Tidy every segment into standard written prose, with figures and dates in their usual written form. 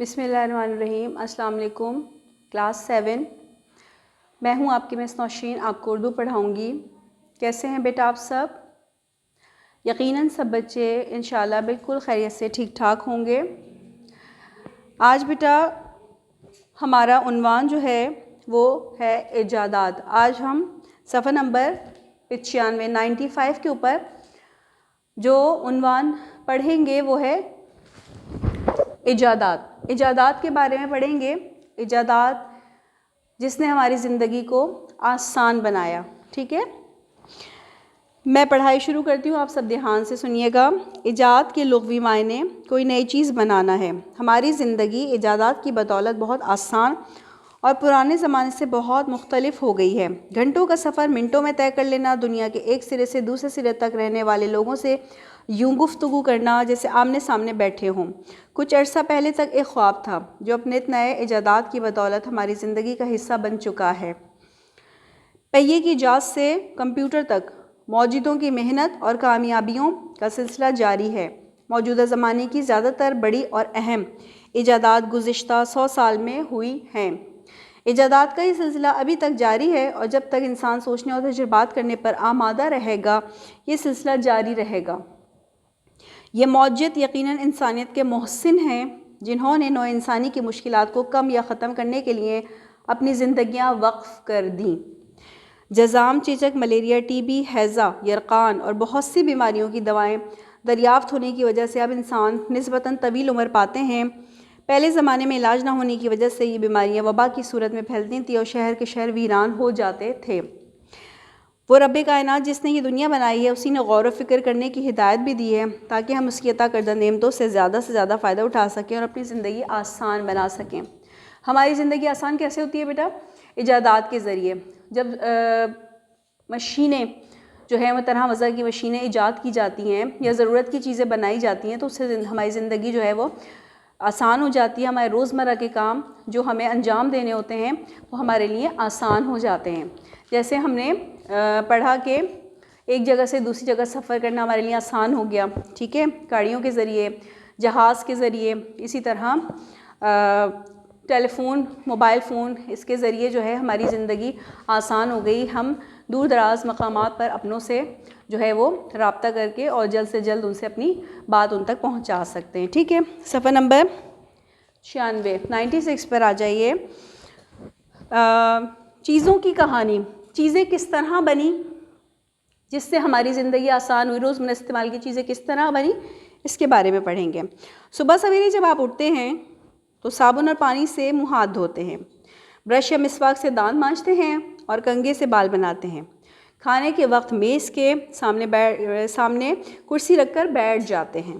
بسم اللہ الرحمن الرحیم۔ السلام علیکم۔ کلاس 7 میں ہوں آپ کی مس نوشین، آپ کو اردو پڑھاؤں گی۔ کیسے ہیں بیٹا آپ سب؟ یقیناً سب بچے انشاءاللہ بالکل خیریت سے ٹھیک ٹھاک ہوں گے۔ آج بیٹا ہمارا عنوان جو ہے وہ ہے ایجادات۔ آج ہم صفحہ نمبر 95 کے اوپر جو عنوان پڑھیں گے وہ ہے ایجادات۔ ایجادات کے بارے میں پڑھیں گے، ایجادات جس نے ہماری زندگی کو آسان بنایا۔ ٹھیک ہے، میں پڑھائی شروع کرتی ہوں، آپ سب دھیان سے سنیے گا۔ ایجاد کے لغوی معنی کوئی نئی چیز بنانا ہے۔ ہماری زندگی ایجادات کی بدولت بہت آسان اور پرانے زمانے سے بہت مختلف ہو گئی ہے۔ گھنٹوں کا سفر منٹوں میں طے کر لینا، دنیا کے ایک سرے سے دوسرے سرے تک رہنے والے لوگوں سے یوں گفتگو کرنا جیسے آمنے سامنے بیٹھے ہوں، کچھ عرصہ پہلے تک ایک خواب تھا جو اپنے نئے ایجادات کی بدولت ہماری زندگی کا حصہ بن چکا ہے۔ پہیے کی ایجاد سے کمپیوٹر تک موجودوں کی محنت اور کامیابیوں کا سلسلہ جاری ہے۔ موجودہ زمانے کی زیادہ تر بڑی اور اہم ایجادات گزشتہ 100 سال میں ہوئی ہیں۔ ایجادات کا یہ سلسلہ ابھی تک جاری ہے اور جب تک انسان سوچنے اور تجربات کرنے پر آمادہ رہے گا یہ سلسلہ جاری رہے گا۔ یہ موجد یقیناً انسانیت کے محسن ہیں جنہوں نے نوع انسانی کی مشکلات کو کم یا ختم کرنے کے لیے اپنی زندگیاں وقف کر دیں۔ جذام، چیچک، ملیریا، ٹی بی، ہیضہ، یرقان اور بہت سی بیماریوں کی دوائیں دریافت ہونے کی وجہ سے اب انسان نسبتاً طویل عمر پاتے ہیں۔ پہلے زمانے میں علاج نہ ہونے کی وجہ سے یہ بیماریاں وبا کی صورت میں پھیلتی تھیں اور شہر کے شہر ویران ہو جاتے تھے۔ وہ رب کائنات جس نے یہ دنیا بنائی ہے اسی نے غور و فکر کرنے کی ہدایت بھی دی ہے تاکہ ہم اس کی عطا کردہ نعمتوں سے زیادہ فائدہ اٹھا سکیں اور اپنی زندگی آسان بنا سکیں۔ ہماری زندگی آسان کیسے ہوتی ہے بیٹا؟ ایجادات کے ذریعے۔ جب مشینیں جو ہے وہ طرح مزہ کی مشینیں ایجاد کی جاتی ہیں یا ضرورت کی چیزیں بنائی جاتی ہیں تو اس سے ہماری زندگی جو ہے وہ آسان ہو جاتی ہے۔ ہمارے روزمرہ کے کام جو ہمیں انجام دینے ہوتے ہیں وہ ہمارے لیے آسان ہو جاتے ہیں۔ جیسے ہم نے پڑھا کہ ایک جگہ سے دوسری جگہ سفر کرنا ہمارے لیے آسان ہو گیا، ٹھیک ہے، گاڑیوں کے ذریعے، جہاز کے ذریعے، اسی طرح ٹیلی فون، موبائل فون، اس کے ذریعے جو ہے ہماری زندگی آسان ہو گئی۔ ہم دور دراز مقامات پر اپنوں سے جو ہے وہ رابطہ کر کے اور جلد سے جلد ان سے اپنی بات ان تک پہنچا سکتے ہیں۔ ٹھیک ہے، صفحہ نمبر 96 پر آ جائیے۔ چیزوں کی کہانی، چیزیں کس طرح بنی جس سے ہماری زندگی آسان ہوئی، روزمرہ استعمال کی چیزیں کس طرح بنی اس کے بارے میں پڑھیں گے۔ صبح سویرے جب آپ اٹھتے ہیں تو صابن اور پانی سے منہ ہاتھ دھوتے ہیں، برش یا مسواک سے دانت مانجتے ہیں اور کنگھے سے بال بناتے ہیں۔ کھانے کے وقت میز کے سامنے کرسی رکھ کر بیٹھ جاتے ہیں۔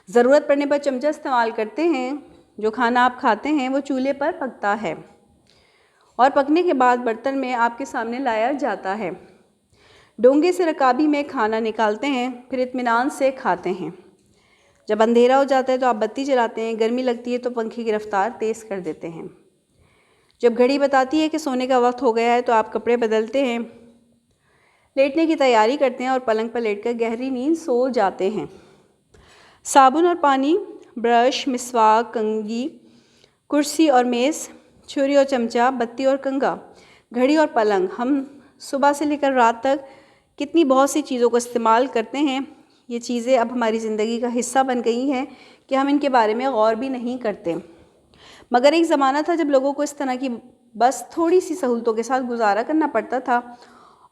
ضرورت پڑنے پر چمچہ استعمال کرتے ہیں۔ جو کھانا آپ کھاتے ہیں وہ چولہے پر پکتا ہے اور پکنے کے بعد برتن میں آپ کے سامنے لایا جاتا ہے۔ ڈونگے سے رکابی میں کھانا نکالتے ہیں، پھر اطمینان سے کھاتے ہیں۔ جب اندھیرا ہو جاتا ہے تو آپ بتی جلاتے ہیں، گرمی لگتی ہے تو پنکھے کی رفتار تیز کر دیتے ہیں۔ جب گھڑی بتاتی ہے کہ سونے کا وقت ہو گیا ہے تو آپ کپڑے بدلتے ہیں، لیٹنے کی تیاری کرتے ہیں اور پلنگ پر لیٹ کر گہری نیند سو جاتے ہیں۔ صابن اور پانی، برش، مسواک، کنگھی، کرسی اور میز، چھری اور چمچہ، بتی اور کنگھا، گھڑی اور پلنگ، ہم صبح سے لے کر رات تک کتنی بہت سی چیزوں کو استعمال کرتے ہیں۔ یہ چیزیں اب ہماری زندگی کا حصہ بن گئی ہیں کہ ہم ان کے بارے میں غور بھی نہیں کرتے۔ مگر ایک زمانہ تھا جب لوگوں کو اس طرح کی بس تھوڑی سی سہولتوں کے ساتھ گزارا کرنا پڑتا تھا،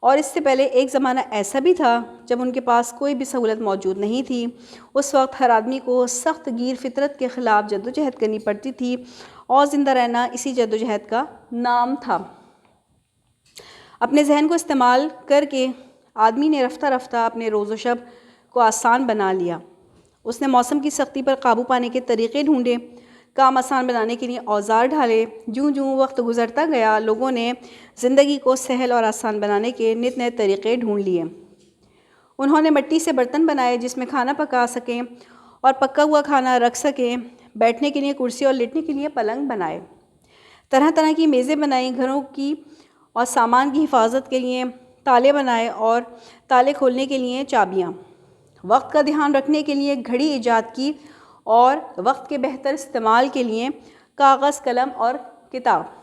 اور اس سے پہلے ایک زمانہ ایسا بھی تھا جب ان کے پاس کوئی بھی سہولت موجود نہیں تھی۔ اس وقت ہر آدمی کو سخت گیر فطرت کے خلاف جدوجہد کرنی پڑتی تھی اور زندہ رہنا اسی جدوجہد کا نام تھا۔ اپنے ذہن کو استعمال کر کے آدمی نے رفتہ رفتہ اپنے روز و شب کو آسان بنا لیا۔ اس نے موسم کی سختی پر قابو پانے کے طریقے ڈھونڈے، کام آسان بنانے کے لیے اوزار ڈھالے۔ جوں وقت گزرتا گیا لوگوں نے زندگی کو سہل اور آسان بنانے کے نت نئے طریقے ڈھونڈ لیے۔ انہوں نے مٹی سے برتن بنائے جس میں کھانا پکا سکیں اور پکا ہوا کھانا رکھ سکیں، بیٹھنے کے لیے کرسی اور لیٹنے کے لیے پلنگ بنائے، طرح طرح کی میزیں بنائیں، گھروں کی اور سامان کی حفاظت کے لیے تالے بنائے اور تالے کھولنے کے لیے چابیاں، وقت کا دھیان رکھنے کے لیے گھڑی ایجاد کی اور وقت کے بہتر استعمال کے لیے کاغذ، قلم اور کتاب۔